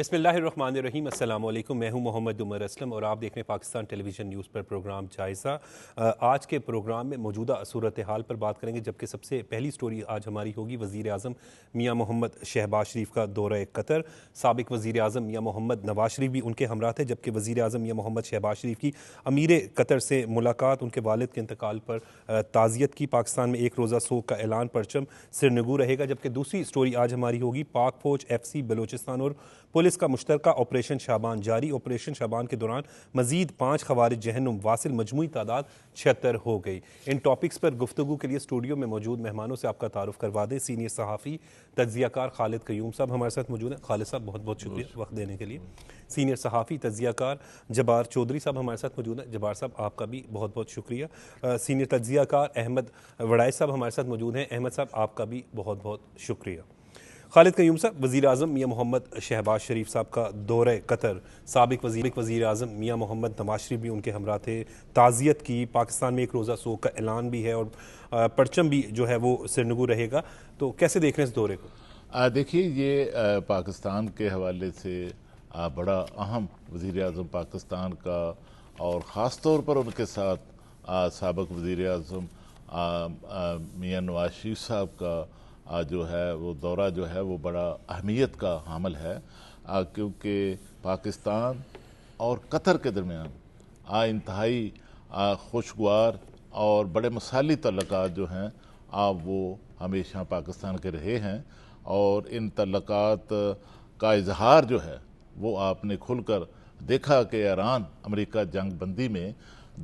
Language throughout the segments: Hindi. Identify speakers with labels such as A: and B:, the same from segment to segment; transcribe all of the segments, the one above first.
A: बिस्मिल्लाहिर्रहमानिर्रहीम, अस्सलाम वालेकुम। मैं हूं मोहम्मद उमर असलम और आप देख रहे हैं पाकिस्तान टेलीविज़न न्यूज़ पर प्रोग्राम जायज़ा। आज के प्रोग्राम में मौजूदा सूरत हाल पर बात करेंगे, जबकि सबसे पहली स्टोरी आज हमारी होगी वज़ीर आज़म मियाँ मोहम्मद शहबाज शरीफ का दौरा कतर। साबिक़ वज़ीर आज़म मियाँ मोहम्मद नवाज शरीफ भी उनके हमरा थे, जबकि वज़ीर आज़म मियाँ मोहम्मद शहबाज शरीफ की अमीर कतर से मुलाकात, उनके वालिद के इंतकाल पर ताज़ियत की। पाकिस्तान में एक रोज़ा सोग का ऐलान, परचम सिरनगू रहेगा। जबकि दूसरी स्टोरी आज हमारी होगी पाक फ़ौज, FC बलोचिस्तान और पुलिस का मुश्तरका ऑपरेशन शाबान जारी। ऑपरेशन शाबान के दौरान मजीद 5 खवारिज जहन्नुम वासिल, मजमूई तादाद 76 हो गई। इन टॉपिक्स पर गुफ्तगू के लिए स्टूडियो में मौजूद मेहमानों से आपका तारुफ करवा दें। सीनियर सहाफ़ी तज्ज़ियाकार खालिद क़य्यूम साहब हमारे साथ मौजूद हैं। खालिद साहब बहुत बहुत शुक्रिया वक्त देने के लिए। सीनियर सहाफ़ी तज्ज़ियाकार जब्बार चौधरी साहब हमारे साथ मौजूद हैं। जब्बार साहब आपका भी बहुत बहुत शुक्रिया। सीनियर तज्ज़ियाकार अहमद वड़ाई साहब हमारे साथ मौजूद हैं। अहमद साहब आपका भी बहुत बहुत शुक्रिया। खालिद क़य्यूम साहब, वज़ीर आज़म मियाँ मोहम्मद शहबाज शरीफ साहब का दौरा कतर, साबिक़ वज़ीर आज़म मियाँ मोहम्मद नवाज शरीफ भी उनके हमरा थे, ताज़ियत की। पाकिस्तान में एक रोज़ा सोग का ऐलान भी है और परचम भी जो है वो सिरनगू रहेगा। तो कैसे देख रहे हैं इस दौरे को?
B: देखिए, ये पाकिस्तान के हवाले से बड़ा अहम वज़ीर आज़म पाकिस्तान का, और ख़ास तौर पर उनके साथ साबिक़ वज़ीर आज़म मियाँ नवाज शरीफ साहब का जो है वो दौरा जो है वो बड़ा अहमियत का हामिल है, क्योंकि पाकिस्तान और कतर के दरमियान इंतहाई खुशगवार और बड़े मसाली तल्लुकात जो हैं वो हमेशा पाकिस्तान के रहे हैं। और इन तल्लुकात का इजहार जो है वो आपने खुलकर देखा कि ईरान अमेरिका जंग बंदी में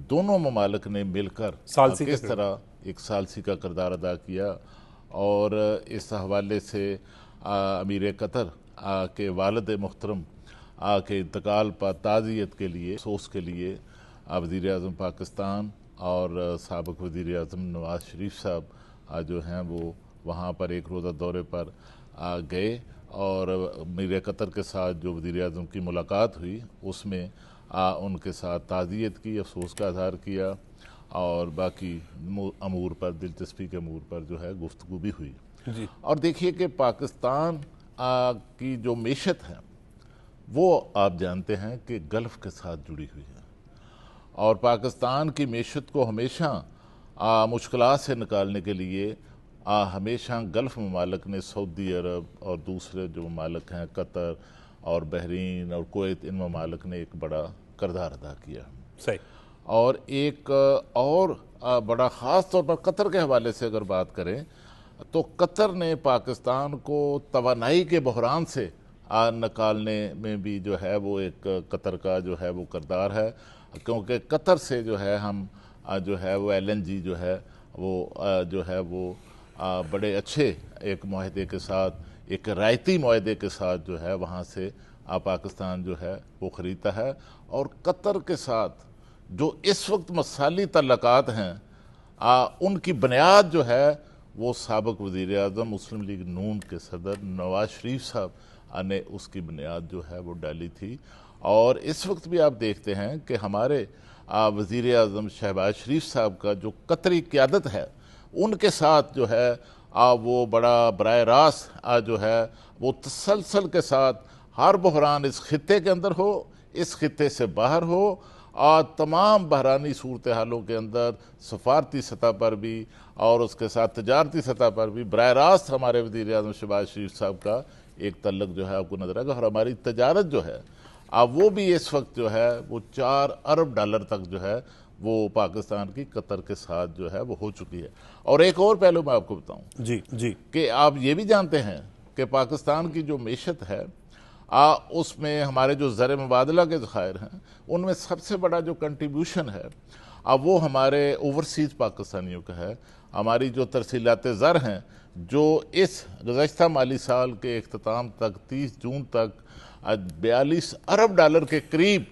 B: दोनों ममालिक ने मिलकर किस तरह एक सालसी का किरदार अदा किया। और इस हवाले से अमीर कतर के वालिद मुहतरम के इंतकाल पर ताज़ियत के लिए, अफसोस के लिए वज़ीर आज़म पाकिस्तान और साबिक़ वज़ीर आज़म नवाज शरीफ साहब जो हैं वो वहाँ पर एक रोज़ा दौरे पर गए। और अमीर कतर के साथ जो वज़ीर आज़म की मुलाकात हुई उसमें उनके साथ ताज़ियत की, अफसोस का इज़हार किया और बाकी अमूर पर, दिलचस्पी के अमूर पर जो है गुफ्तगू भी हुई जी। और देखिए कि पाकिस्तान की जो मेशत है वो आप जानते हैं कि गल्फ़ के साथ जुड़ी हुई है, और पाकिस्तान की मेशत को हमेशा मुश्किलात से निकालने के लिए हमेशा गल्फ़ ममालिक ने, सऊदी अरब और दूसरे जो ममालिक हैं कतर और बहरीन और कुवैत, इन ममालिक ने एक बड़ा किरदार अदा किया।
A: सही।
B: और एक और बड़ा ख़ास तौर पर कतर के हवाले से अगर बात करें तो कतर ने पाकिस्तान को तवानाई के बहरान से निकालने में भी जो है वो एक कतर का जो है वो किरदार है, क्योंकि कतर से जो है हम जो है वो LNG जो है वो बड़े अच्छे एक मुआहदे के साथ, एक रायती मुआहदे के साथ जो है वहाँ से पाकिस्तान जो है वो ख़रीदता है। और कतर के साथ जो इस वक्त मसाली तल्लुकात हैं उनकी बुनियाद जो है वो साबिक़ वज़ीर आज़म मुस्लिम लीग नून के सदर नवाज शरीफ साहब ने उसकी बुनियाद जो है वो डाली थी। और इस वक्त भी आप देखते हैं कि हमारे वज़ीर आज़म शहबाज शरीफ साहब का जो कतरी क़यादत है उनके साथ जो है वो बड़ा बराह रास्त जो है वो तसलसल के साथ हर बहरान इस खित्ते के अंदर हो, इस खित्ते से बाहर हो, तमाम बहरानी सूरत हालों के अंदर सफारती सतह पर भी और उसके साथ तजारती सतह पर भी बराह रास्त हमारे वज़ीर आज़म शहबाज शरीफ साहब का एक तल्लुक जो है आपको नजर आएगा। और हमारी तजारत जो है वो भी इस वक्त जो है वो $4 अरब तक जो है वो पाकिस्तान की कतर के साथ जो है वो हो चुकी है। और एक और पहलू मैं आपको बताऊं
A: जी जी
B: कि आप ये भी जानते हैं कि पाकिस्तान की जो मेशत है उसमें हमारे जो ज़र मुबादला के ज़खायर हैं उनमें सबसे बड़ा जो कंट्रीब्यूशन है वो हमारे ओवरसीज़ पाकिस्तानियों का है। हमारी जो तरसीलात ज़र हैं जो इस गुज़श्ता माली साल के इख्तिताम तक 30 जून तक $42 अरब के करीब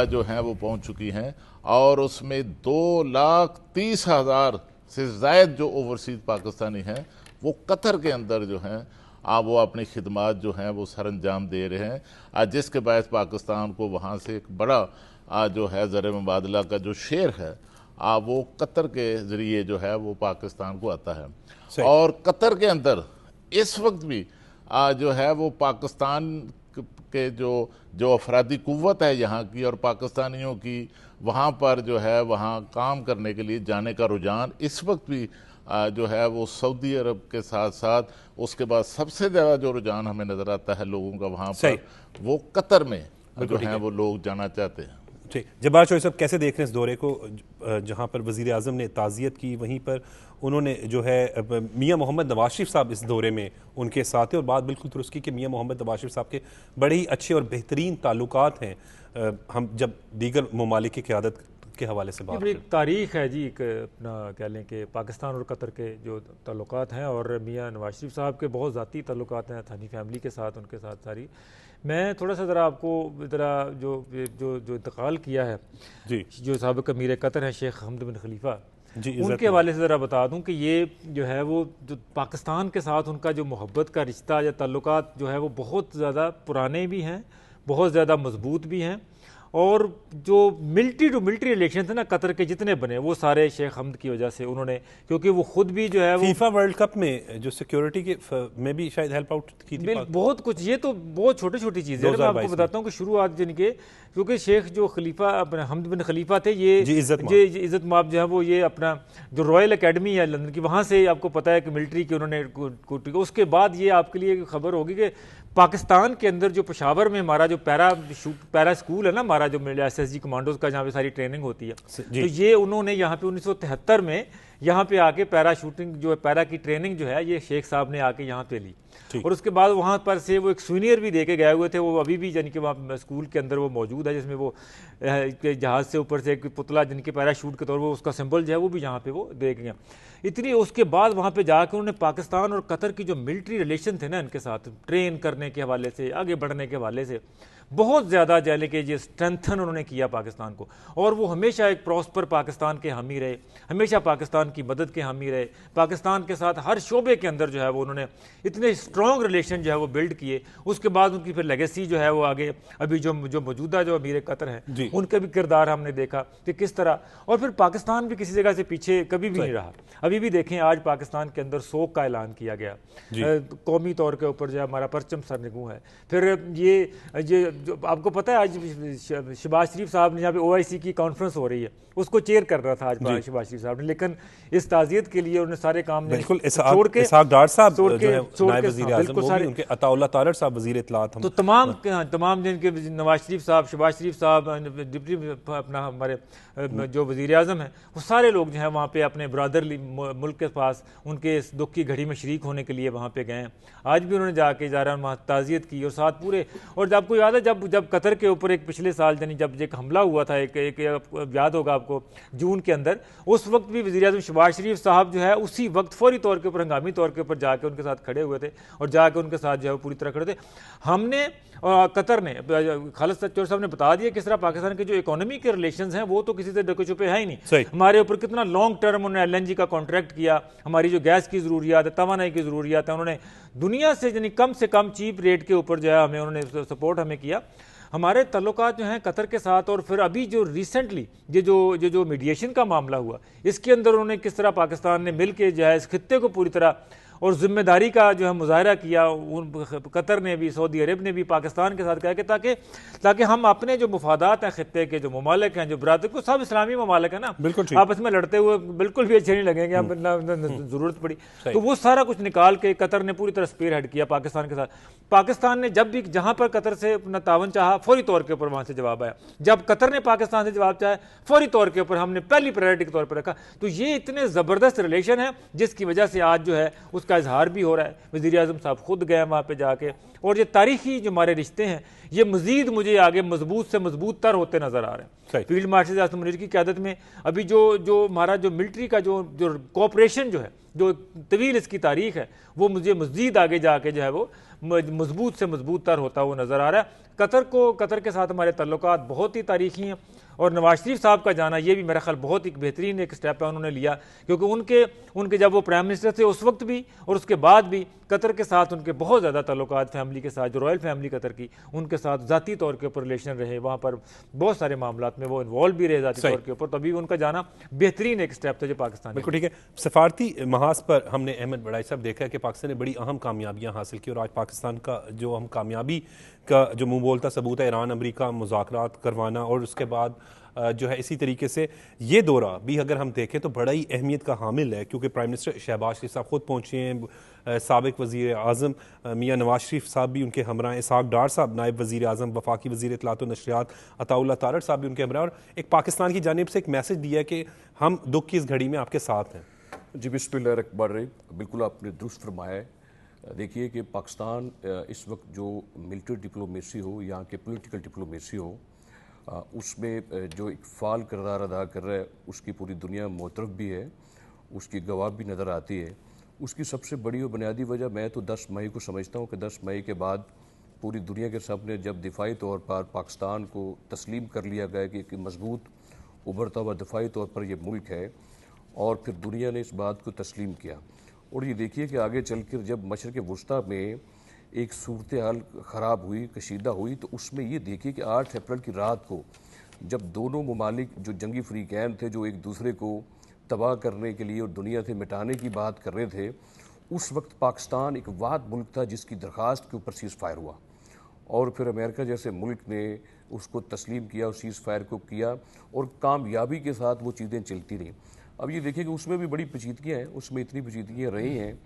B: जो हैं वो पहुंच चुकी हैं, और उसमें 2,30,000 से ज़ायद जो ओवरसीज़ पाकिस्तानी हैं वो कतर के अंदर जो हैं वो अपनी खिदमात जो हैं वो सर अंजाम दे रहे हैं, जिसके बायस पाकिस्तान को वहाँ से एक बड़ा जो है ज़र मुबादला का जो शेयर है वो कतर के ज़रिए जो है वो पाकिस्तान को आता है। और कतर के अंदर इस वक्त भी जो है वो पाकिस्तान के जो अफरादी कुव्वत है यहाँ की और पाकिस्तानियों की, वहाँ पर जो है वहाँ काम करने के लिए जाने का रुझान इस वक्त भी जो है वो सऊदी अरब के साथ साथ उसके बाद सबसे ज़्यादा जो रुझान हमें नज़र आता है लोगों का वहाँ पर, वो कतर में जो है वो लोग जाना चाहते हैं।
A: ठीक, जब्बार चौधरी साहब कैसे देख रहे हैं इस दौरे को, जहाँ पर वज़ीर आज़म ने ताज़ियत की, वहीं पर उन्होंने जो है मियाँ मोहम्मद नवाज शरीफ साहब इस दौरे में उनके साथ हैं, और बात बिल्कुल दुरुस्त की कि मियाँ मोहम्मद नवाज शरीफ साहब के बड़े ही अच्छे और बेहतरीन ताल्लुकात हैं, हम जब दीगर ममालिक की क़यादत के हवाले से बात
C: एक तारीख़ है जी, एक अपना कह लें कि पाकिस्तान और कतर के जो ताल्लुकात हैं, और मियाँ नवाज शरीफ साहब के बहुत ज़ाती ताल्लुकात हैं थानी फैमिली के साथ, उनके साथ सारी। मैं थोड़ा सा ज़रा आपको ज़रा जो जो जो इंतकाल किया है
A: जी,
C: जो साबिक़ अमीर कतर हैं शेख हमद बिन खलीफा
A: जी,
C: उनके हवाले से ज़रा बता दूं कि ये जो है वो जो पाकिस्तान के साथ उनका जो मोहब्बत का रिश्ता या ताल्लुकात जो है वो बहुत ज़्यादा पुराने भी हैं, बहुत ज़्यादा मजबूत भी हैं, और जो मिलिट्री टू मिलिट्री रिलेशन थे ना कतर के जितने बने वो सारे शेख हमद की वजह से उन्होंने, क्योंकि वो खुद भी जो है वो
A: फीफा वर्ल्ड कप में जो सिक्योरिटी के में भी शायद हेल्प आउट की थी,
C: बहुत कुछ, ये तो बहुत छोटी छोटी चीज़ें हैं। मैं आपको बताता हूँ कि शुरुआत जिनके, क्योंकि शेख जो खलीफा अपने हमद बिन खलीफा थे, ये इज़्ज़त माब जो है वो ये अपना जो रॉयल एकेडमी है लंदन की, वहाँ से आपको पता है कि मिलिट्री की उन्होंने, उसके बाद ये आपके लिए खबर होगी कि पाकिस्तान के अंदर जो पेशावर में हमारा जो पैरा स्कूल है ना, हमारा जो SSG कमांडोज का जहाँ पे सारी ट्रेनिंग होती है, तो ये उन्होंने यहाँ पे 1973 में यहाँ पे आके पैरा शूटिंग जो है, पैरा की ट्रेनिंग जो है ये शेख साहब ने आके यहाँ पे ली, और उसके बाद वहाँ पर से वो एक सूनियर भी देके गए हुए थे, वो अभी भी यानी कि वहाँ स्कूल के अंदर वो मौजूद है, जिसमें वो जहाज़ से ऊपर से एक पुतला जिनके पैराशूट के तौर पर उसका सिंबल जो है वो भी यहाँ पे वो देख गए। इतनी उसके बाद वहाँ पे जाकर उन्होंने पाकिस्तान और कतर की जो मिलिट्री रिलेशन थे ना इनके साथ, ट्रेन करने के हवाले से, आगे बढ़ने के हवाले से बहुत ज़्यादा यानी कि ये स्ट्रेंथन उन्होंने किया पाकिस्तान को, और वो हमेशा एक प्रॉस्पर पाकिस्तान के हामी रहे, हमेशा पाकिस्तान की मदद के हामी रहे, पाकिस्तान के साथ हर शोबे के अंदर जो है वो उन्होंने इतने स्ट्रॉन्ग रिलेशन जो है वो बिल्ड किए। उसके बाद उनकी फिर लेगेसी जो है वो आगे अभी जो मौजूदा जो अमीर कतर हैं उनका भी किरदार हमने देखा कि किस तरह, और फिर पाकिस्तान भी किसी जगह से पीछे कभी भी नहीं रहा। अभी भी देखें आज पाकिस्तान के अंदर सोग का ऐलान किया गया, कौमी तौर के ऊपर जो है हमारा परचम सरनिगू है। फिर ये जो आपको पता है आज शहबाज शरीफ साहब ने, यहाँ पे OIC की कॉन्फ्रेंस हो रही है, उसको चेयर कर रहा था आज शहबाज शरीफ साहब ने, लेकिन इस ताज़ियत के लिए उन्होंने सारे काम
A: बिल्कुल छोड़ के अताउल्लाह तारड़ साहब वज़ीर इत्तलात,
C: तो तमाम जिनके नवाज शरीफ साहब, शहबाज शरीफ साहब, डिप्टी अपना हमारे जो वज़ीर आज़म हैं, वो सारे लोग जो हैं वहाँ पे अपने ब्रादरली मुल्क के पास उनके इस दुख की घड़ी में शरीक होने के लिए वहाँ पे गए। आज भी उन्होंने जाके वहाँ ताज़ियत की, और साथ पूरे, और आपको याद है जब कतर के ऊपर एक पिछले साल यानी जब एक हमला हुआ था, एक याद होगा आपको जून के अंदर, उस वक्त भी वज़ीर आज़म शहबाज शरीफ साहब जो है उसी वक्त फौरी तौर के ऊपर, हंगामी तौर के ऊपर जाके उनके साथ खड़े हुए थे, और जाके उनके साथ जो है पूरी तरह खड़े थे। हमने और कतर ने, खालिद चौधरी साहब ने बता दिया किस तरह पाकिस्तान के जो इकोनॉमी के रिलेशंस हैं वो तो किसी से डके छुपे है ही नहीं। हमारे ऊपर कितना लॉन्ग टर्म उन्होंने LNG का कॉन्ट्रैक्ट किया, हमारी जो गैस की ज़रूरियात है, तवानाई की ज़रूरियात है, उन्होंने दुनिया से यानी कम से कम चीप रेट के ऊपर जो है हमें उन्होंने सपोर्ट हमें किया। हमारे ताल्लुकात जो हैं कतर के साथ, और फिर अभी जो रिसेंटली ये जो मीडिएशन का मामला हुआ, इसके अंदर उन्होंने किस तरह पाकिस्तान ने मिल के जो है इस खित्ते को पूरी तरह और जिम्मेदारी का जो है मुजाहरा किया, कतर ने भी, सऊदी अरब ने भी पाकिस्तान के साथ कहा कि ताकि हम अपने जो मुफादात हैं खित्ते के, जो ममालिक हैं, जो बरादर को, सब इस्लामी ममालिक है ना, आपस में लड़ते हुए बिल्कुल भी अच्छे नहीं लगेंगे, अब जरूरत पड़ी तो वो सारा कुछ निकाल के कतर ने पूरी तरह स्पीयर हेड किया पाकिस्तान के साथ। पाकिस्तान ने जब भी जहां पर कतर से अपना तावन चाहा, फौरी तौर के ऊपर वहां से जवाब आया। जब कतर ने पाकिस्तान से जवाब चाहा, फौरी तौर के ऊपर हमने पहली प्रायोरिटी के तौर पर रखा। तो ये इतने जबरदस्त रिलेशन है जिसकी वजह से आज जो है उसका इजहार भी हो रहा है। वज़ीर आज़म साहब खुद गए वहाँ पे जाके, और ये तारीखी जो हमारे रिश्ते हैं ये मजीद मुझे आगे मजबूत से मजबूत तर होते नजर आ रहे हैं। फील्ड मार्शल आसिम मुनीर की क़यादत में अभी जो हमारा जो मिलिट्री का जो कोऑपरेशन जो है, जो तवील इसकी तारीख है, वो मुझे मजीद आगे जाके जो है वो मजबूत से मजबूत तर होता हुआ नजर आ रहा है। कतर के साथ हमारे तल्लुकात बहुत ही तारीखी हैं, और नवाज शरीफ साहब का जाना ये भी मेरा ख्याल बहुत ही बेहतरीन एक स्टेप है उन्होंने लिया, क्योंकि उनके जब वो प्राइम मिनिस्टर थे उस वक्त भी और उसके बाद भी कतर के साथ उनके बहुत ज़्यादा ताल्लुकात फैमिली के साथ, जो रॉयल फैमिली कतर की, उनके साथ ज़ाती तौर के ऊपर रिलेशन रहे, वहाँ पर बहुत सारे मामलात में वो इन्वॉल्व भी रहे ज़ाती तौर के ऊपर, तभी उनका जाना बेहतरीन एक स्टेप था जो पाकिस्तान।
A: बिल्कुल ठीक है। सफारती महाज पर हमने अहमद बड़ाई साहब देखा है कि पाकिस्तान ने बड़ी अहम कामयाबियां हासिल की और आज पाकिस्तान का जो हम कामयाबी का जो मुंह बोलता सबूत है ईरान अमेरिका मुज़ाकरात करवाना, और उसके बाद जो है इसी तरीके से ये दौरा भी अगर हम देखें तो बड़ा ही अहमियत का हामिल है, क्योंकि प्राइम मिनिस्टर शहबाज शरीफ साहब खुद पहुँचे हैं, साबिक वज़ीर आज़म मियाँ नवाज शरीफ साहब भी उनके हमरा, इसहाक डार साहब नायब वज़ीर आज़म, वफाकी वज़ीर इत्तलात व नशरियात अताउल्लाह तारड़ साहब भी उनके हमरा, और एक पाकिस्तान की जानिब से एक मैसेज दिया है कि हम दुख की इस घड़ी में आपके साथ हैं।
D: जी बिस्मिल्लाहिर्रहमानिर्रहीम, बिल्कुल आपने दुरुस्त फरमाया है। देखिए कि पाकिस्तान इस वक्त जो मिलिट्री डिप्लोमेसी हो, यहाँ के पॉलिटिकल डिप्लोमेसी हो, उसमें जो एक फ़ाल किरदार अदा कर रहा है, उसकी पूरी दुनिया मुतरफ़ भी है, उसकी गवाह भी नज़र आती है। उसकी सबसे बड़ी और बुनियादी वजह मैं तो 10 मई को समझता हूँ कि 10 मई के बाद पूरी दुनिया के सामने जब दिफाई तौर पर पाकिस्तान को तस्लीम कर लिया गया कि एक मजबूत उभरता हुआ दिफाई तौर पर यह मुल्क है, और फिर दुनिया ने इस बात को तस्लीम किया। और ये देखिए कि आगे चल कर जब मशरक़ वुस्ता में एक सूरत हाल ख़राब हुई, कशीदा हुई, तो उसमें ये देखिए कि 8 अप्रैल की रात को जब दोनों ममालिक जो जंगी फ़रीक़ैन थे, जो एक दूसरे को तबाह करने के लिए और दुनिया से मिटाने की बात कर रहे थे, उस वक्त पाकिस्तान एक वाद मुल्क था जिसकी दरख्वास्त के ऊपर सीज़ फायर हुआ, और फिर अमेरिका जैसे मुल्क ने उसको तस्लीम किया और सीज़ फायर को किया, और कामयाबी के साथ वो चीज़ें चलती रहीं। अब ये देखिए कि उसमें भी बड़ी पेचीदगियाँ हैं, उसमें इतनी पेचीदगियाँ रही हैं,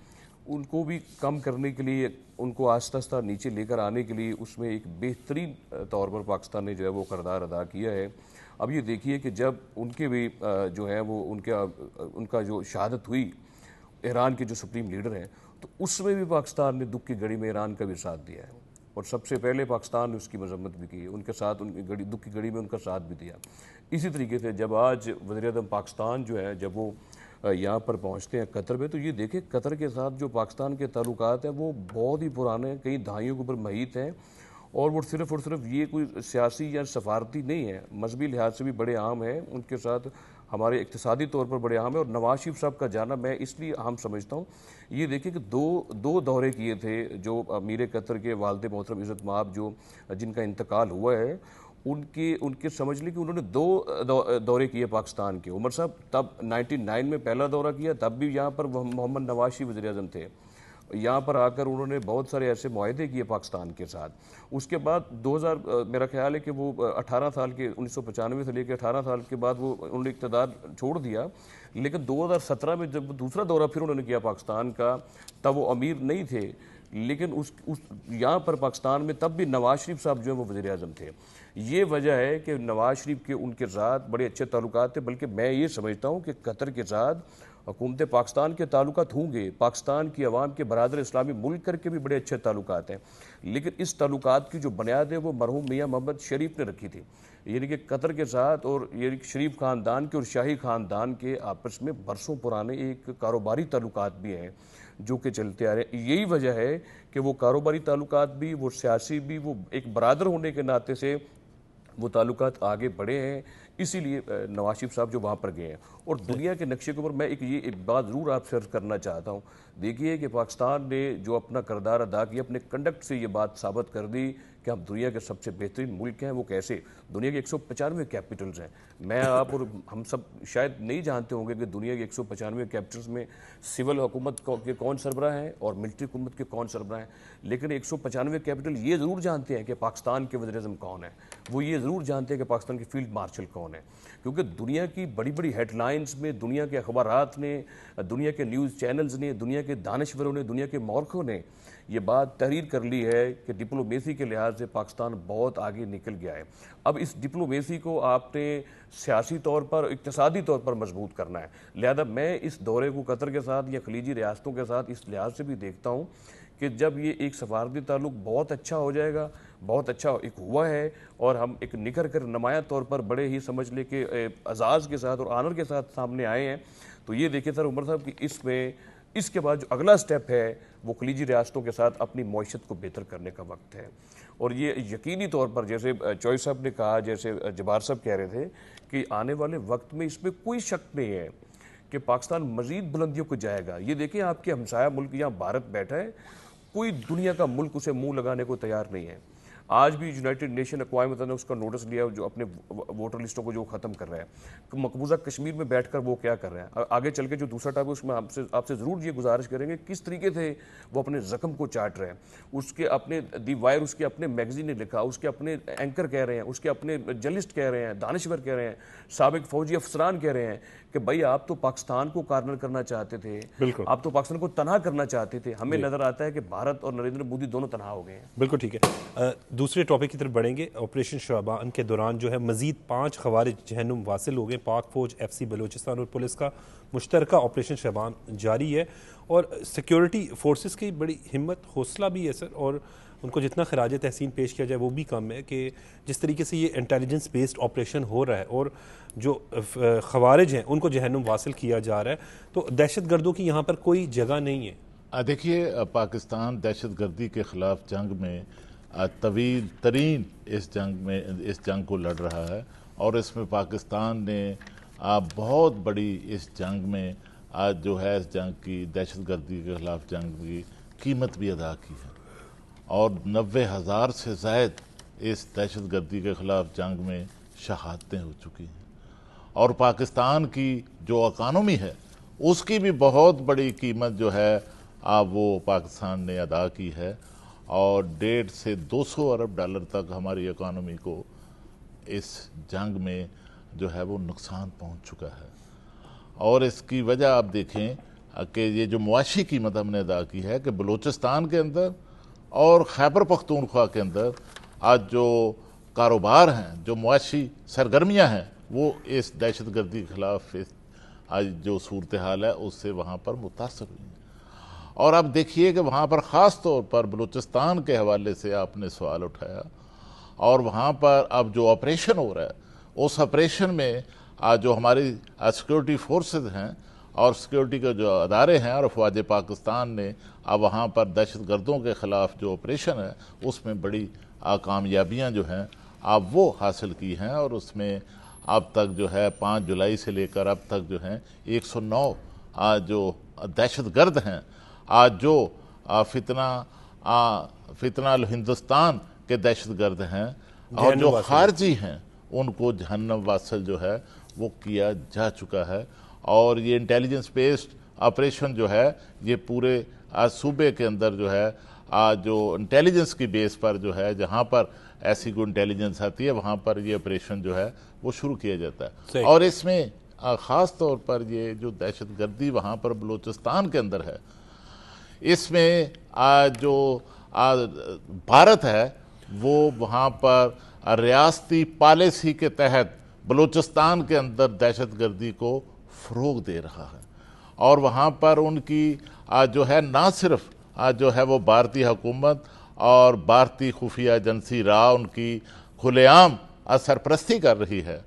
D: उनको भी कम करने के लिए, उनको आस्ता आस्ता नीचे लेकर आने के लिए उसमें एक बेहतरीन तौर पर पाकिस्तान ने जो है वो किरदार अदा किया है। अब ये देखिए कि जब उनके भी जो है वो उनका जो शहादत हुई, ईरान के जो सुप्रीम लीडर हैं, तो उसमें भी पाकिस्तान ने दुख की घड़ी में ईरान का भी साथ दिया है, और सबसे पहले पाकिस्तान ने उसकी मजम्मत भी की, उनके साथ उनकी दुख की घड़ी में उनका साथ भी दिया। इसी तरीके से जब आज वज़ीर-ए-आज़म पाकिस्तान जो है जब वो यहाँ पर पहुँचते हैं कतर में, तो ये देखें कतर के साथ जो पाकिस्तान के ताल्लुकात हैं वो बहुत ही पुराने, कई दहाइयों के ऊपर महीत हैं, और वो सिर्फ़ और सिर्फ ये कोई सियासी या सफारती नहीं है, मजहबी लिहाज से भी बड़े अहम हैं, उनके साथ हमारे इक़्तिसादी तौर पर बड़े अहम है। और नवाज शरीफ साहब का जाना मैं इसलिए अहम समझता हूँ, ये देखिए कि दो दौरे किए थे जो अमीर कतर के वालिद मोहतरम इज़्ज़त माब जो जिनका इंतकाल हुआ है, उनके समझ ली कि उन्होंने दो दौरे किए पाकिस्तान के। उमर साहब तब 99 में पहला दौरा किया, तब भी यहाँ पर मोहम्मद नवाज शरीफ वज़ीर-ए-आज़म थे, यहाँ पर आकर उन्होंने बहुत सारे ऐसे मुआहदे किए पाकिस्तान के साथ। उसके बाद 2000 मेरा ख्याल है कि वो 18 साल के 1995 से लेकर 18 साल के बाद वो उन्होंने इक़्तिदार छोड़ दिया, लेकिन 2017 में जब दूसरा दौरा फिर उन्होंने किया पाकिस्तान का, तब वो अमीर नहीं थे, लेकिन उस यहाँ पर पाकिस्तान में तब भी नवाज शरीफ साहब जो है वो वज़ीर-ए-आज़म थे। ये वजह है कि नवाज शरीफ के उनके साथ बड़े अच्छे ताल्लुकात थे, बल्कि मैं ये समझता हूँ कि कतर के साथ हुकूमत पाकिस्तान के ताल्लुकात होंगे, पाकिस्तान की अवाम के बरादर इस्लामी मुल्क करके भी बड़े अच्छे ताल्लुकात हैं, लेकिन इस ताल्लुकात की जो बुनियाद है वो मरहूम मियाँ मोहम्मद शरीफ ने रखी थी। यानी कि कतर के साथ और ये शरीफ ख़ानदान के और शाही ख़ानदान के आपस में बरसों पुराने एक कारोबारी ताल्लुकात भी हैं जो कि चलते आ रहे हैं। यही वजह है कि वो कारोबारी ताल्लुकात भी, वो सियासी भी, वो एक बरादर होने के नाते से वो ताल्लुकात आगे बढ़े हैं, इसीलिए नवाज शरीफ साहब जो वहाँ पर गए हैं। और दुनिया के नक्शे के ऊपर मैं एक बात ज़रूर आपसे अर्ज़ करना चाहता हूँ, देखिए कि पाकिस्तान ने जो अपना किरदार अदा किया, अपने कंडक्ट से ये बात साबित कर दी कि हम दुनिया के सबसे बेहतरीन मुल्क हैं। वो कैसे? दुनिया के 195 कैपिटल्स हैं। मैं आप और हम सब शायद नहीं जानते होंगे कि दुनिया के 195 कैपिटल्स में सिविल हुकूमत के कौन सरबराह हैं और मिलिट्री हुकूमत के कौन सरबराह हैं, लेकिन 195 कैपिटल ये ज़रूर जानते हैं कि पाकिस्तान के वज़ीर-ए-आज़म कौन है, वो ये ज़रूर जानते हैं कि पाकिस्तान के फील्ड मार्शल कौन है, क्योंकि दुनिया की बड़ी बड़ी हेडलाइंस में दुनिया के अखबारात ने, दुनिया के न्यूज़ चैनल्स ने, दुनिया के दानश्वरों ने, दुनिया के मौरखों ने ये बात तहरीर कर ली है कि डिप्लोमेसी के लिहाज से पाकिस्तान बहुत आगे निकल गया है। अब इस डिप्लोमेसी को आपने सियासी तौर पर, इक़्तिसादी तौर पर मजबूत करना है। लिहाजा मैं इस दौरे को कतर के साथ या खलीजी रियासतों के साथ इस लिहाज से भी देखता हूँ कि जब ये एक सफारती ताल्लुक बहुत अच्छा हो जाएगा, बहुत अच्छा एक हुआ है, और हम एक निखर कर नुमाया तौर पर बड़े ही समझ ले के एजाज़ के साथ और आनर के साथ सामने आए हैं, तो ये देखिए सर उमर साहब कि इसके बाद जो अगला स्टेप है वो खलीजी रियासतों के साथ अपनी मईशत को बेहतर करने का वक्त है। और ये यकीनी तौर पर, जैसे चौधरी साहब ने कहा, जैसे जब्बार साहब कह रहे थे, कि आने वाले वक्त में इसमें कोई शक नहीं है कि पाकिस्तान मजीद बुलंदियों को जाएगा। ये देखिए आपके हमसाया मुल्क यहाँ भारत बैठा है, कोई दुनिया का मुल्क उसे मुंह लगाने को तैयार नहीं है। आज भी यूनाइटेड नेशन अक़वाम मुत्तहिदा ने उसका नोटिस लिया, जो अपने वोटर लिस्टों को जो ख़त्म कर रहा है। मकबूजा कश्मीर में बैठकर वो क्या कर रहे हैं। आगे चल के जो दूसरा टॉपिक उसमें आपसे ज़रूर ये गुजारिश करेंगे किस तरीके से वो अपने ज़ख्म को चाट रहे हैं। उसके अपने दी वायर, उसके अपने मैगजीन ने लिखा, उसके अपने एंकर कह रहे हैं, उसके अपने जर्नलिस्ट कह रहे हैं, दानिश्वर कह रहे हैं, साबिक फौजी अफसरान कह रहे हैं कि भाई आप तो पाकिस्तान को कार्नर करना चाहते थे, आप तो पाकिस्तान को तनहा करना चाहते थे। हमें नजर आता है कि भारत और नरेंद्र मोदी दोनों तनहा हो गए हैं।
A: बिल्कुल ठीक है। दूसरे टॉपिक की तरफ बढ़ेंगे। ऑपरेशन शाबान के दौरान जो है मजीद 5 खवारिज जहन्नुम वासिल हो गए। पाक फौज, FC बलूचिस्तान और पुलिस का मुश्तरका ऑपरेशन शाबान जारी है और सिक्योरिटी फोर्सेस की बड़ी हिम्मत हौसला भी है सर, और उनको जितना खराज तहसीन पेश किया जाए वो भी कम है कि जिस तरीके से ये इंटेलिजेंस बेस्ड ऑपरेशन हो रहा है और जो खवारिज हैं उनको जहन्नुम वासिल किया जा रहा है, तो दहशत गर्दों की यहाँ पर कोई जगह नहीं है।
B: देखिए, पाकिस्तान दहशत गर्दी के ख़िलाफ़ जंग में तवील तरीन इस जंग को लड़ रहा है और इसमें पाकिस्तान ने बहुत बड़ी इस जंग में आज जो है इस जंग की दहशत गर्दी के ख़िलाफ़ जंग की कीमत भी अदा की है और 90,000 से ज़ायद इस दहशत गर्दी के ख़िलाफ़ जंग में शहादतें हो चुकी हैं और पाकिस्तान की जो इकानमी है उसकी भी बहुत बड़ी कीमत जो है वो पाकिस्तान ने अदा की है और 150 से 200 अरब डॉलर तक हमारी इकानमी को इस जंग में जो है वो नुकसान पहुंच चुका है। और इसकी वजह आप देखें कि ये जो मुआशी कीमत हमने अदा की है कि बलूचिस्तान के अंदर और खैबर पख्तूनख्वा के अंदर आज जो कारोबार हैं, जो मुआशी सरगर्मियां हैं, वो इस दहशत गर्दी के ख़िलाफ़ आज जो सूरत हाल है उससे वहाँ पर मुतासर हुई है। और अब देखिए कि वहाँ पर ख़ास तौर पर बलूचिस्तान के हवाले से आपने सवाल उठाया और वहाँ पर अब जो ऑपरेशन हो रहा है उस ऑपरेशन में जो हमारी सिक्योरिटी फोर्सेस हैं और सिक्योरिटी के जो अदारे हैं और फ़ौज पाकिस्तान ने अब वहाँ पर दहशत गर्दों के ख़िलाफ़ जो ऑपरेशन है उसमें बड़ी कामयाबियाँ जो हैं अब वो हासिल की हैं और उसमें अब तक जो है 5 जुलाई से लेकर अब तक जो है 109 जो दहशत गर्द हैं आज जो फितना हिंदुस्तान के दहशत गर्द हैं और जो खारजी हैं उनको जहन्नम वासिल जो है वो किया जा चुका है। और ये इंटेलिजेंस बेस्ड ऑपरेशन जो है ये पूरे सूबे के अंदर जो है जो इंटेलिजेंस की बेस पर जो है जहाँ पर ऐसी कोई इंटेलिजेंस आती है वहाँ पर ये ऑपरेशन जो है वो शुरू किया जाता है। और इसमें ख़ास तौर पर ये जो दहशत गर्दी वहाँ पर बलूचिस्तान के अंदर है, इसमें जो भारत है वो वहाँ पर रियासती पॉलिसी के तहत बलूचिस्तान के अंदर दहशत गर्दी को फ़रोग दे रहा है और वहाँ पर उनकी जो है ना सिर्फ जो है वो भारतीय हुकूमत और भारतीय खुफिया एजेंसी रा उनकी खुलेआम सरपरस्ती कर रही है,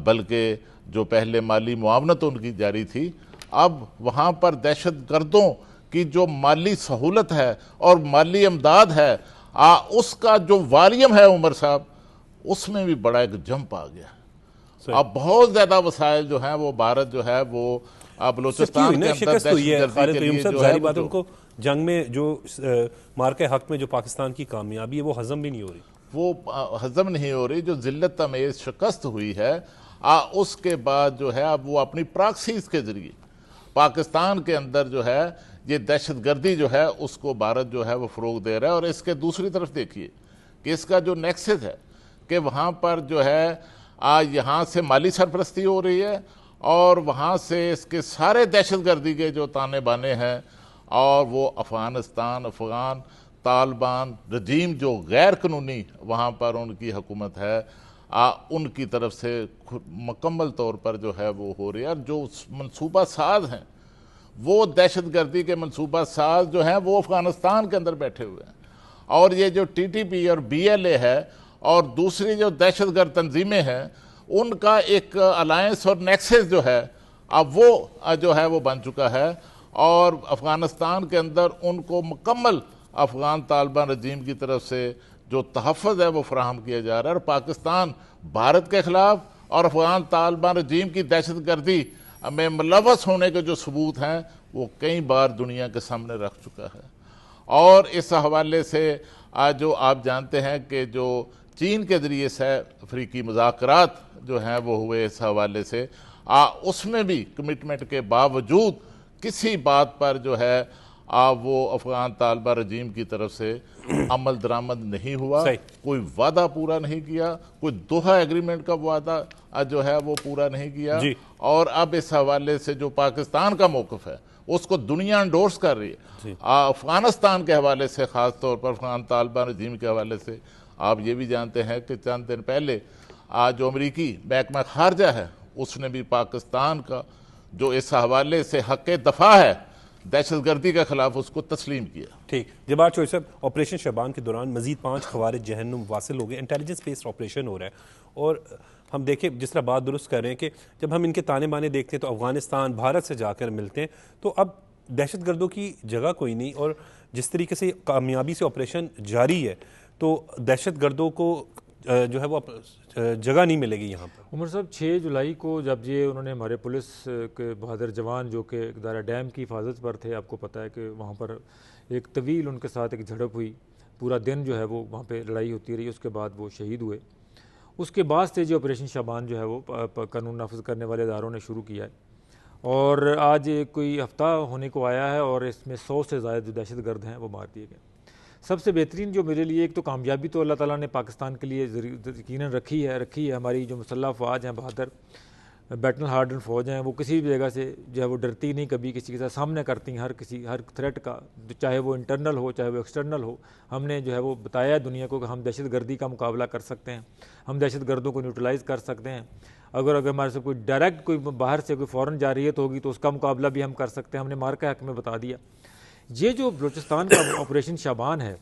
B: बल्कि जो पहले माली मुआवनत उनकी जारी थी, अब वहाँ पर दहशत गर्दों की जो माली सहूलत है और माली इमदाद है उसका जो वॉल्यूम है उमर साहब उसमें भी बड़ा एक जंप आ गया। अब बहुत ज्यादा वसाइल जो हैं वो भारत जो है वो बलूचिस्तान के अंदर दहशतगर्दी के लिए जो है
A: बात उनको जंग में जो मार्के हक में जो पाकिस्तान की कामयाबी है वो हजम भी नहीं हो रही,
B: वो हजम नहीं हो रही। जो जिल्लत अमेज शिकस्त हुई है उसके बाद जो है अब वो अपनी प्रॉक्सीज के जरिए पाकिस्तान के अंदर जो है ये दहशत गर्दी जो है उसको भारत जो है वो फ़रोग दे रहा है। और इसके दूसरी तरफ देखिए कि इसका जो नेक्सस है कि वहाँ पर जो है यहाँ से माली सरपरस्ती हो रही है और वहाँ से इसके सारे दहशत गर्दी के जो ताने बाने हैं और वो अफ़गान तालिबान रजीम जो गैर कानूनी वहाँ पर उनकी हुकूमत है उनकी तरफ से मुकम्मल तौर पर जो है वो हो रही है। जो मनसूबा साज हैं वो दहशत गर्दी के मनसूबा साज जो हैं वो अफ़गानिस्तान के अंदर बैठे हुए हैं और ये जो TTP और BLA है और दूसरी जो दहशत गर्द तंजीमें हैं उनका एक अलायंस और नेक्सस जो है अब वो जो है वो बन चुका है और अफ़गानिस्तान के अंदर उनको मुकम्मल अफ़गान तालिबान रजीम की तरफ से जो तहफ़्फ़ुज़ है वो फराहम किया जा रहा है। और पाकिस्तान भारत के ख़िलाफ़ और अफ़गान तालिबान रजीम की दहशत गर्दी में मुलव्वस होने के जो सबूत हैं वो कई बार दुनिया के सामने रख चुका है। और इस हवाले से आज जो आप जानते हैं कि जो चीन के ज़रिए से अफ्रीकी मुज़ाकरात जो हैं वो हुए इस हवाले से, उसमें भी कमिटमेंट के बावजूद किसी बात पर जो है वो अफगान तालिबान रजीम की तरफ से अमल दरामद नहीं हुआ, कोई वादा पूरा नहीं किया, कोई दोहा एग्रीमेंट का वादा जो है वो पूरा नहीं किया। और अब इस हवाले से जो पाकिस्तान का मौक़िफ़ है उसको दुनिया एंडोर्स कर रही है। अफगानिस्तान के हवाले से, ख़ास तौर पर अफगान तालिबान रजीम के हवाले से आप ये भी जानते हैं कि चंद दिन पहले जो अमरीकी महकमा खारजा है उसने भी पाकिस्तान का जो इस हवाले से हक़ दफ़ा है दहशतगर्दी के खिलाफ उसको तस्लीम किया।
A: ठीक, जबार चौधरी साहब, ऑपरेशन शबान के दौरान मजीद 5 खवारिज जहन्नुम वासिल हो गए। इंटेलिजेंस बेस्ड ऑपरेशन हो रहा है और हम देखें जिस तरह बात दुरुस्त कर रहे हैं कि जब हम इनके ताने बाने देखते हैं तो अफगानिस्तान भारत से जाकर मिलते हैं, तो अब दहशतगर्दों की जगह कोई नहीं। और जिस तरीके से कामयाबी से ऑपरेशन जारी है तो दहशतगर्दों को जो है वो जगह नहीं मिलेगी यहाँ पर।
C: उमर साहब, 6 जुलाई को जब ये उन्होंने हमारे पुलिस के बहादुर जवान जो कि दारा डैम की हिफाजत पर थे, आपको पता है कि वहाँ पर एक तवील उनके साथ एक झड़प हुई, पूरा दिन जो है वो वहाँ पे लड़ाई होती रही, उसके बाद वो शहीद हुए। उसके बाद से जो ऑपरेशन शबान जो है वो कानून नाफिज करने वाले इदारों ने शुरू किया है और आज कोई हफ्ता होने को आया है और इसमें 100 से ज़्यादा जो दहशतगर्द हैं वो मार दिए गए। सबसे बेहतरीन जो मेरे लिए एक तो कामयाबी तो अल्लाह ताला ने पाकिस्तान के लिए यकीनन रखी है। हमारी जो मुसल्लह फ़ौज हैं, बहादुर बैटल हार्डन फ़ौज हैं, वो किसी भी जगह से जो है वो डरती नहीं, कभी किसी के साथ सामने करती हैं हर थ्रेट का, चाहे वो इंटरनल हो चाहे वो एक्सटर्नल हो। हमने जो है वो बताया दुनिया को कि हम दहशतगर्दी का मुकाबला कर सकते हैं, हम दहशतगर्दों को न्यूट्रलाइज़ कर सकते हैं। अगर हमारे से कोई डायरेक्ट कोई बाहर से कोई फ़ौरन जारियत होगी तो उसका मुकाबला भी हम कर सकते हैं। हमने मार्का हक में बता दिया। ये जो बलूचिस्तान का ऑपरेशन शाबान है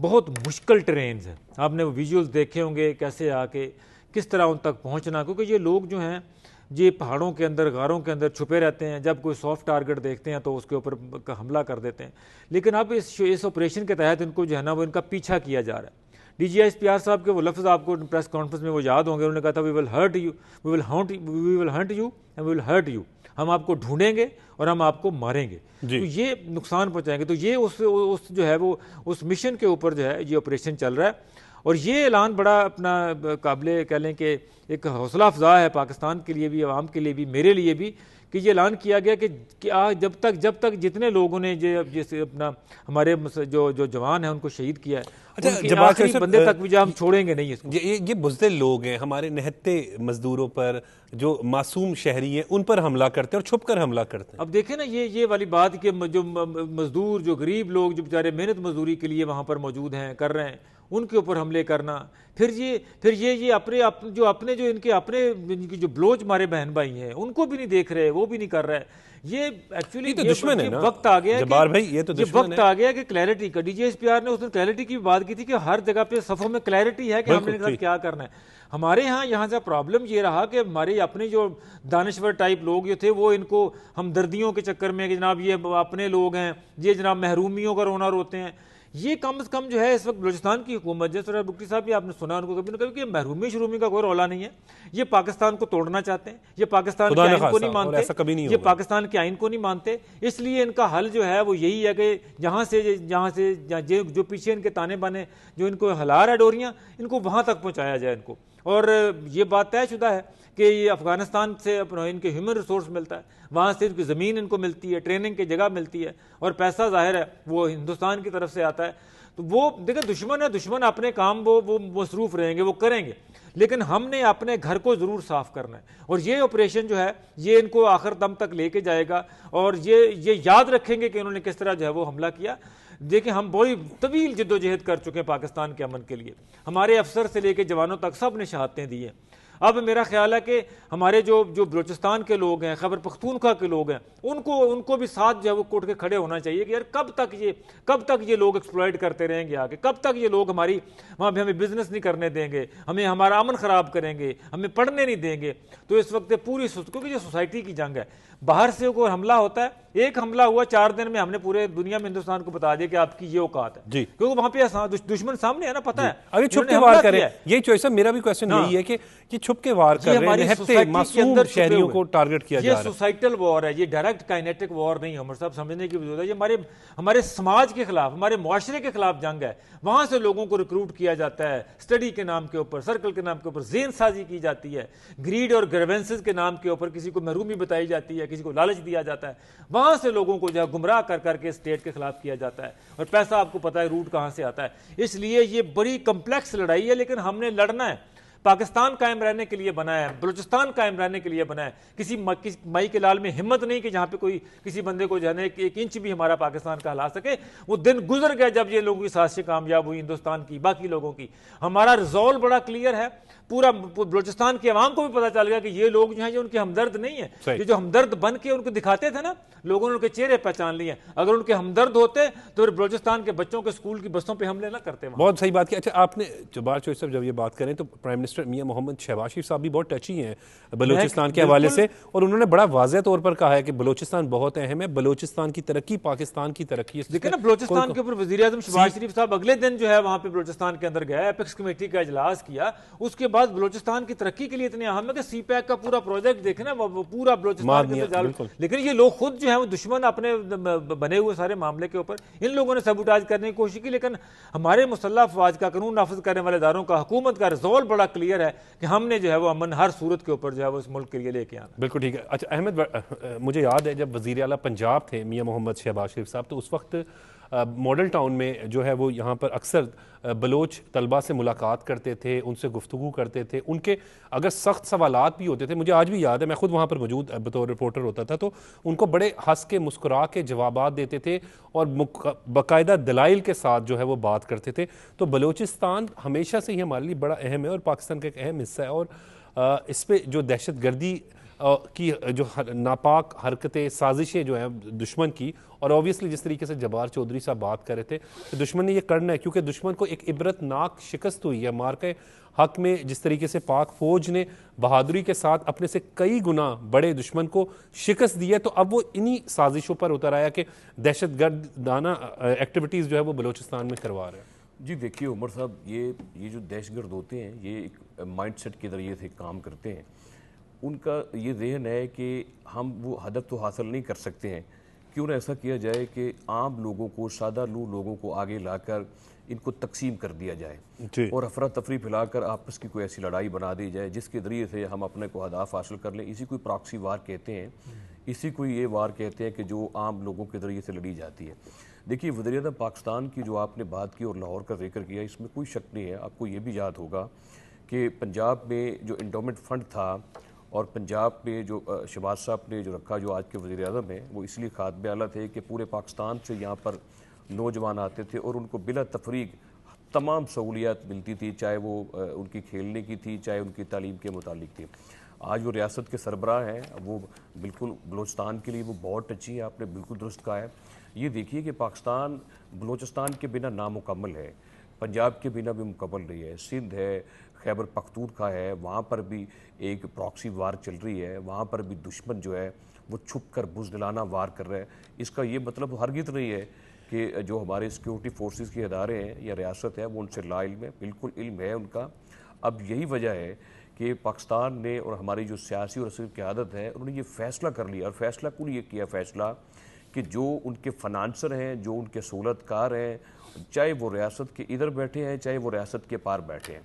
C: बहुत मुश्किल ट्रेन्स हैं, आपने वो विजुअल्स देखे होंगे कैसे आके किस तरह उन तक पहुंचना, क्योंकि ये लोग जो हैं ये पहाड़ों के अंदर गारों के अंदर छुपे रहते हैं, जब कोई सॉफ्ट टारगेट देखते हैं तो उसके ऊपर हमला कर देते हैं। लेकिन अब इस ऑपरेशन के तहत इनको जो है ना वो इनका पीछा किया जा रहा है। DGISPR साहब के वो लफ्ज़ आपको प्रेस कॉन्फ्रेंस में वो याद होंगे, उन्होंने कहा था we will hunt you and we will hurt you, हम आपको ढूंढेंगे और हम आपको मारेंगे, तो ये नुकसान पहुंचाएंगे। तो ये उस जो है वो उस मिशन के ऊपर जो है ये ऑपरेशन चल रहा है और ये ऐलान बड़ा अपना काबिल कह लें कि एक हौसला अफजा है पाकिस्तान के लिए भी, आवाम के लिए भी, मेरे लिए भी, कि ये ऐलान किया गया कि जब तक जितने लोगों ने जैसे अपना हमारे जो जवान हैं उनको शहीद किया है, आखिरी बंदे तक भी हम छोड़ेंगे नहीं इसको।
A: ये बुज़दिल लोग हैं, हमारे निहत्ते मजदूरों पर, जो मासूम शहरी हैं उन पर हमला करते हैं और छुप कर हमला करते हैं।
C: अब देखें ना ये वाली बात कि जो मजदूर, जो गरीब लोग जो बेचारे मेहनत मजदूरी के लिए वहाँ पर मौजूद हैं, कर रहे हैं, उनके ऊपर हमले करना, फिर ये अपने इनकी जो ब्लोच मारे बहन भाई हैं उनको भी नहीं देख रहे, वो भी नहीं कर रहे। ये एक्चुअली
A: तो दुश्मन है ना,
C: वक्त आ गया
A: जब्बार भाई, ये तो
C: वक्त आ गया कि क्लैरिटी का। DGISPR ने उसने क्लैरिटी की बात की थी कि हर जगह पे सफों में क्लैरिटी है कि हमने क्या करना है। हमारे यहाँ से प्रॉब्लम ये रहा कि हमारे अपने जो दानश्वर टाइप लोग जो थे वो इनको हमदर्दियों के चक्कर में कि जनाब ये अपने लोग हैं, ये जनाब महरूमियों का रोना रोते हैं। ये कम से कम जो है इस वक्त बलूचिस्तान की हुकूमत, जैसे बुक्टी साहब भी आपने सुना उनको कभी ना कभी कि महरूमी शरूमी का कोई रौला नहीं है, ये पाकिस्तान को तोड़ना चाहते हैं, ये पाकिस्तान के आइन को नहीं मानते, ये पाकिस्तान के आइन को नहीं मानते। इसलिए इनका हल जो है वो यही है कि जहाँ से जो पीछे इनके ताने बाने जो इनको हिला रहा है डोरियाँ, इनको वहाँ तक पहुँचाया जाए इनको। और ये बात तयशुदा है कि ये अफगानिस्तान से इनके ह्यूमन रिसोर्स मिलता है, वहाँ से इनकी ज़मीन इनको मिलती है, ट्रेनिंग की जगह मिलती है और पैसा जाहिर है वो हिंदुस्तान की तरफ से आता है। तो वो देखिए दुश्मन है, दुश्मन अपने काम वो मसरूफ़ रहेंगे, वो करेंगे, लेकिन हमने अपने घर को ज़रूर साफ़ करना है। और ये ऑपरेशन जो है ये इनको आखिर दम तक लेके जाएगा और ये याद रखेंगे कि इन्होंने किस तरह जो है वो हमला किया। देखिए हम बड़ी तवील जद्दोजहद कर चुके हैं पाकिस्तान के अमन के लिए, हमारे अफसर से लेकर जवानों तक सब ने शहादतें दी हैं। अब मेरा ख्याल है कि हमारे जो बलूचिस्तान के लोग हैं, खैबर पख्तूनख्वा के लोग हैं, उनको भी साथ जो है वो कोट के खड़े होना चाहिए कि यार कब तक ये लोग एक्सप्लॉइट करते रहेंगे आगे, कब तक ये लोग हमारी वहाँ पे हमें बिजनेस नहीं करने देंगे, हमें हमारा अमन ख़राब करेंगे, हमें पढ़ने नहीं देंगे। तो इस वक्त पूरी, क्योंकि ये सोसाइटी की जंग है, बाहर से कोई हमला होता है, एक हमला हुआ 4 दिन में हमने पूरे दुनिया में हिंदुस्तान को बता दिया कि आपकी ये औकात है, क्योंकि वहां पे दुश्मन सामने है ना, पता है।
A: अगर छुप के वार करें, ये चॉइस है। मेरा भी क्वेश्चन यही है कि ये छुप के वार कर रहे हैं, निहत्ते मासूम शहरियों को टारगेट किया जा रहा है।
C: ये सोसाइटल वॉर है, ये डायरेक्ट काइनेटिक वॉर नहीं है उमर साहब, समझने की जरूरत है। ये हमारे समाज के खिलाफ, हमारे मुआशरे के खिलाफ जंग है। वहां से लोगों को रिक्रूट किया जाता है, स्टडी के नाम के ऊपर, सर्कल के नाम के ऊपर ज़ेन साजी की जाती है, ग्रीड और ग्रेवेंसेस के नाम के ऊपर किसी को महरूमी बताई जाती है, किसी को लालच दिया जाता है। वहां से लोगों को जो है गुमराह कर करके स्टेट के खिलाफ किया जाता है, और पैसा आपको पता है रूट कहां से आता है। इसलिए ये बड़ी कंप्लेक्स लड़ाई है, लेकिन हमने लड़ना है। पाकिस्तान कायम रहने के लिए बना है, बलूचिस्तान कायम रहने के लिए बना है। किसी माई के लाल में हिम्मत नहीं कि जहां पे कोई किसी बंदे को जो है एक इंच भी हमारा पाकिस्तान का हिला सके। वो दिन गुजर गया जब ये लोगों की साजिशें कामयाब हुई, हिंदुस्तान की, बाकी लोगों की। हमारा रिजॉल्व बड़ा क्लियर है, पूरा बलूचिस्तान के अवाम को भी पता चल गया कि ये लोग जो हैं, ये उनके हमदर्द नहीं है। ये जो हमदर्द बन के उनको दिखाते थे ना, लोगों ने उनके चेहरे पहचान लिए। अगर उनके हमदर्द होते तो फिर बलूचिस्तान के बच्चों के स्कूल की बसों पे हमले ना करते।
A: बहुत सही बात की। अच्छा, आपने जब्बार चौधरी साहब जब ये बात करें तो प्राइम मिनिस्टर मियां मोहम्मद शहबाज शरीफ साहब भी बहुत टची हैं बलूचिस्तान के हवाले से, और उन्होंने बड़ा वाज़ेह तौर पर कहा है कि बलूचिस्तान बहुत अहम है, बलूचिस्तान की तरक्की पाकिस्तान की तरक्की।
C: देखिए ना, बलूचिस्तान के ऊपर वज़ीर आज़म शहबाज शरीफ साहब अगले दिन जो है वहां पे बलूचिस्तान के अंदर गए, एपेक्स कमेटी का इजलास किया। उसके बाद बलूचिस्तान की तरक्की के लिए इतने अहम है कि सीपैक का पूरा प्रोजेक्ट देखे ना, वो पूरा बलूचिस्तान के अंदर। लेकिन ये लोग खुद जो है वो दुश्मन अपने बने हुए सारे मामले के ऊपर इन लोगों ने सबूटाज करने की कोशिश की। लेकिन हमारे मुसल्लह अफवाज का, कानून नाफिज करने वाले इदारों का, हुकूमत का रिजॉल्व बड़ा क्लियर है कि हमने जो है वो अमन हर सूरत के ऊपर जो है वो इस मुल्क के लिए लेके आना।
A: बिल्कुल ठीक है। अच्छा अहमद, मुझे याद है जब वज़ीर आला पंजाब थे मियां मोहम्मद शहबाज शरीफ साहब, तो उस वक्त मॉडल टाउन में जो है वो यहाँ पर अक्सर बलोच तलबा से मुलाकात करते थे, उनसे गुफ्तगू करते थे। उनके अगर सख्त सवालात भी होते थे, मुझे आज भी याद है, मैं खुद वहाँ पर मौजूद बतौर रिपोर्टर होता था, तो उनको बड़े हंस के मुस्कुरा के जवाबात देते थे और बाकायदा दलाइल के साथ जो है वो बात करते थे। तो बलूचिस्तान हमेशा से ही हमारे लिए बड़ा अहम है और पाकिस्तान का एक अहम हिस्सा है। और इस पर जो दहशत गर्दी की जो नापाक हरकतें, साजिशें जो हैं दुश्मन की, और ऑब्वियसली जिस तरीके से जब्बार चौधरी साहब बात कर रहे थे कि दुश्मन ने ये करना है, क्योंकि दुश्मन को एक इबरतनाक शिकस्त हुई है मार्के हक में। जिस तरीके से पाक फौज ने बहादुरी के साथ अपने से कई गुना बड़े दुश्मन को शिकस्त दी है, तो अब वो इन्हीं साजिशों पर उतर आया कि दहशतगर्दाना एक्टिविटीज़ जो है वो बलूचिस्तान में करवा रहे हैं।
D: जी देखिए उमर साहब, ये जो दहशतगर्द होते हैं, ये एक माइंडसेट के ज़रिए से काम करते हैं। उनका ये जहन है कि हम वो हदफ तो हासिल नहीं कर सकते हैं, क्यों ना ऐसा किया जाए कि आम लोगों को, सादा लोगों को आगे लाकर इनको तकसीम कर दिया जाए और अफरा तफरी फैलाकर आपस की कोई ऐसी लड़ाई बना दी जाए जिसके ज़रिए से हम अपने को हदाफ हासिल कर लें। इसी कोई प्रॉक्सी वार कहते हैं, इसी को ये वार कहते हैं कि जो आम लोगों के ज़रिए से लड़ी जाती है। देखिए वज़ीर-ए-आज़म पाकिस्तान की जो आपने बात की और लाहौर का जिक्र किया, इसमें कोई शक नहीं है। आपको ये भी याद होगा कि पंजाब में जो इंडोमेंट फंड था और पंजाब में जो शहबाज साहब ने जो रखा, जो आज के वज़ीर-ए-आज़म हैं, वो इसलिए खात्मे आला थे कि पूरे पाकिस्तान से यहाँ पर नौजवान आते थे और उनको बिला तफरीक तमाम सहूलियात मिलती थी, चाहे वो उनकी खेलने की थी, चाहे उनकी तालीम के मुतालिक थी। आज वो रियासत के सरबराह हैं, वो बिल्कुल बलूचिस्तान के लिए वो बहुत टची है, आपने बिल्कुल दुरुस्त कहा है। ये देखिए कि पाकिस्तान बलूचिस्तान के बिना नामुकम्मल है, पंजाब के बिना भी मुकम्मल नहीं है। सिंध है, खैबर पख्तूनख्वा है, वहाँ पर भी एक प्रॉक्सी वार चल रही है, वहाँ पर भी दुश्मन जो है वो छुप कर बुज़दिलाना वार कर रहा है। इसका ये मतलब हरगिज़ नहीं है कि जो हमारे सिक्योरिटी फोर्सेस के अदारे हैं या रियासत है वो उनसे लाइल्म है, बिल्कुल इल्म है उनका। अब यही वजह है कि पाकिस्तान ने और हमारी जो सियासी और असली क़यादत है, उन्होंने ये फ़ैसला कर लिया। और फैसला कौन ये किया फ़ैसला कि जो उनके फनांसर हैं, जो उनके सहूलतकार हैं, चाहे वो रियासत के इधर बैठे हैं, चाहे वो रियासत के पार बैठे हैं,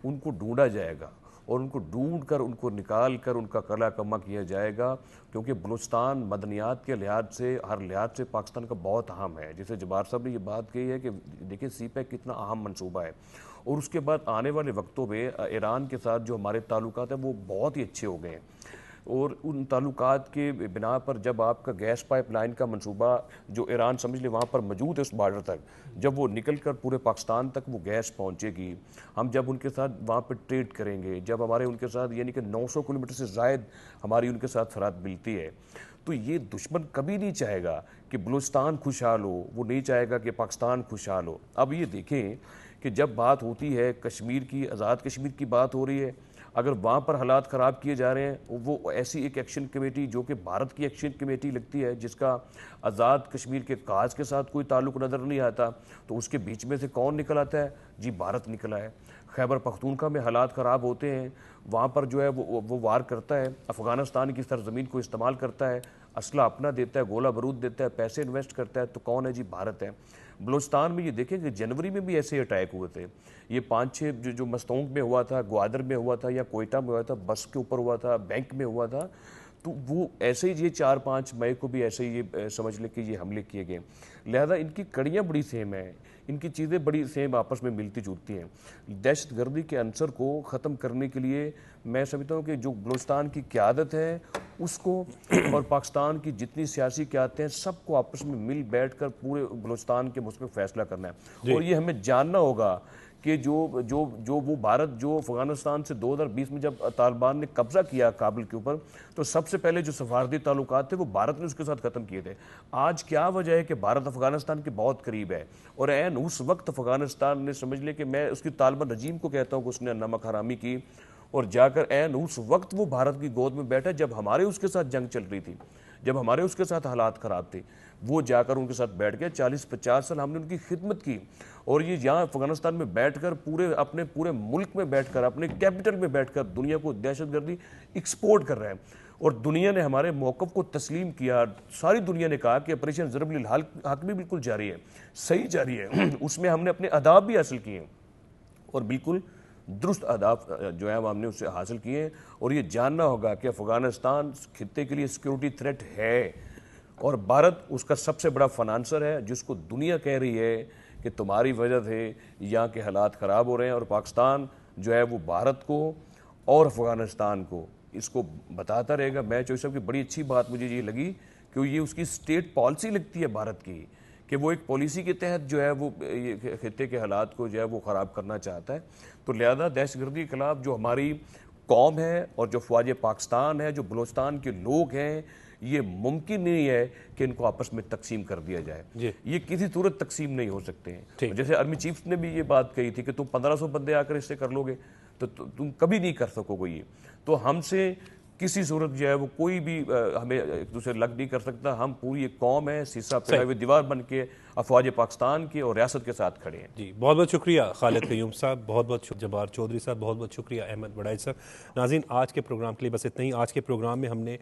D: उनको ढूंढा जाएगा और उनको ढूंढ कर, उनको निकाल कर उनका कला कमा किया जाएगा। क्योंकि बलूचिस्तान मदनियात के लिहाज से, हर लिहाज से पाकिस्तान का बहुत अहम है। जैसे जब्बार साहब ने ये बात कही है कि देखिए सीपैक कितना अहम मनसूबा है, और उसके बाद आने वाले वक्तों में ईरान के साथ जो हमारे ताल्लुकात हैं वो बहुत ही अच्छे हो गए हैं। और उन ताल्लुकात के बिना पर जब आपका गैस पाइपलाइन का मंसूबा जो ईरान समझ ले वहाँ पर मौजूद है उस बॉर्डर तक, जब वो निकल कर पूरे पाकिस्तान तक वो गैस पहुँचेगी, हम जब उनके साथ वहाँ पर ट्रेड करेंगे, जब हमारे उनके साथ यानी कि 900 किलोमीटर से ज़ायद हमारी उनके साथ सरहद मिलती है, तो ये दुश्मन कभी नहीं चाहेगा कि बलूचिस्तान खुशहाल हो, वो नहीं चाहेगा कि पाकिस्तान खुशहाल हो। अब ये देखें कि जब बात होती है कश्मीर की, आज़ाद कश्मीर की बात हो रही है, अगर वहाँ पर हालात ख़राब किए जा रहे हैं, वो ऐसी एक एक्शन कमेटी जो कि भारत की एक्शन कमेटी लगती है, जिसका आज़ाद कश्मीर के काज के साथ कोई ताल्लुक नज़र नहीं आता, तो उसके बीच में से कौन निकल आता है? जी भारत निकला है। खैबर पख्तूनख्वा में हालात ख़राब होते हैं, वहाँ पर जो है वो वार करता है, अफ़गानिस्तान की सरजमीन को इस्तेमाल करता है, असला अपना देता है, गोला बारूद देता है, पैसे इन्वेस्ट करता है, तो कौन है? जी भारत है। बलूचिस्तान में ये देखें कि जनवरी में भी ऐसे अटैक हुए थे। ये 5-6 जो मस्तोंग में हुआ था, ग्वादर में हुआ था, या कोयटा में हुआ था, बस के ऊपर हुआ था, बैंक में हुआ था, तो वो ऐसे ही ये 4-5 मई को भी ऐसे ही ये समझ लें कि ये हमले किए गए। लिहाजा इनकी कड़ियाँ बड़ी सेम हैं, इनकी चीज़ें बड़ी सेम आपस में मिलती जुलती हैं। दहशतगर्दी के अंसर को ख़त्म करने के लिए मैं समझता हूँ कि जो बलूचिस्तान की क़यादत है उसको और पाकिस्तान की जितनी सियासी क़यादतें हैं, सबको आपस में मिल बैठ कर पूरे बलूचिस्तान के मुस्तक़िल फैसला करना है। और ये हमें जानना होगा कि जो वो भारत जो अफगानिस्तान से 2020 में जब तालिबान ने कब्जा किया काबुल के ऊपर, तो सबसे पहले जो सफारती ताल्लुकात थे वो भारत ने उसके साथ ख़त्म किए थे। आज क्या वजह है कि भारत अफगानिस्तान के बहुत करीब है, और ऐन उस वक्त अफगानिस्तान ने, समझ ले कि मैं उसकी तालिबान रजीम को कहता हूँ कि उसने नमक हरामी की, और जाकर ऐन उस वक्त वो भारत की गोद में बैठा जब हमारे उसके साथ जंग चल रही थी, जब हमारे उसके साथ हालात ख़राब थे, वो जाकर उनके साथ बैठ गया। 40-50 साल हमने उनकी खिदमत की, और ये यहाँ अफगानिस्तान में बैठकर अपने पूरे मुल्क में बैठकर, अपने कैपिटल में बैठकर दुनिया को दहशतगर्दी एक्सपोर्ट कर रहे हैं। और दुनिया ने हमारे मौक़िफ़ को तस्लीम किया। सारी दुनिया ने कहा कि ऑपरेशन ज़रबुल हक़ भी बिल्कुल जारी है, सही जारी है। उसमें हमने अपने अहदाफ भी हासिल किए, और बिल्कुल दुरुस्त अहदाफ जो है हमने उससे हासिल किए। और ये जानना होगा कि अफ़गानिस्तान खित्ते के लिए सिक्योरिटी थ्रेट है, और भारत उसका सबसे बड़ा फाइनेंसर है, जिसको दुनिया कह रही है कि तुम्हारी वजह से यहाँ के हालात ख़राब हो रहे हैं। और पाकिस्तान जो है वो भारत को और अफ़गानिस्तान को इसको बताता रहेगा। मैं चौधरी साहब की बड़ी अच्छी बात मुझे ये लगी कि ये उसकी स्टेट पॉलिसी लगती है भारत की, कि वो एक पॉलिसी के तहत जो है वो ये खित्ते के हालात को जो है वो ख़राब करना चाहता है। तो लिहाजा दहशतगर्दी के खिलाफ जो हमारी कौम है और जो फ़ौज पाकिस्तान है, जो बलूचिस्तान के लोग हैं, ये मुमकिन नहीं है कि इनको आपस में तकसीम कर दिया जाए। ये किसी सूरत तकसीम नहीं हो सकते हैं। जैसे आर्मी चीफ ने भी ये बात कही थी कि तुम 1500 बंदे आकर इससे कर लोगे तो तुम कभी नहीं कर सकोगे ये। तो हमसे किसी सूरत जो है वो कोई भी हमें एक दूसरे लग नहीं कर सकता। हम पूरी एक कौम है, शीशा पिघलाए हुए दीवार बन के अफवाज पाकिस्तान की और रियासत के साथ खड़े हैं।
A: जी, बहुत बहुत शुक्रिया खालिद क़य्यूम साहब, बहुत बहुत जब्बार चौधरी साहब, बहुत बहुत शुक्रिया अहमद वड़ाई साहब। नाज़रीन, आज के प्रोग्राम के लिए बस इतना ही। आज के प्रोग्राम में हमने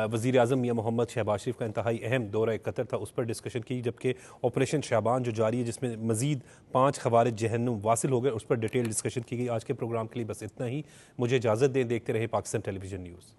A: वज़ीर आज़म मियां मोहम्मद शहबाज शरीफ का इंतहाई अहम दौरा कतर था, उस पर डिस्कशन की, जबकि ऑपरेशन शाबान जो जारी है जिसमें मज़ीद 5 ख़वारिज जहन्नुम वासिल हो गए, उस पर डिटेल डिस्कशन की गई। आज के प्रोग्राम के लिए बस इतना ही। मुझे इजाज़त दें। देखते रहे पाकिस्तान टेलीविज़न न्यूज़।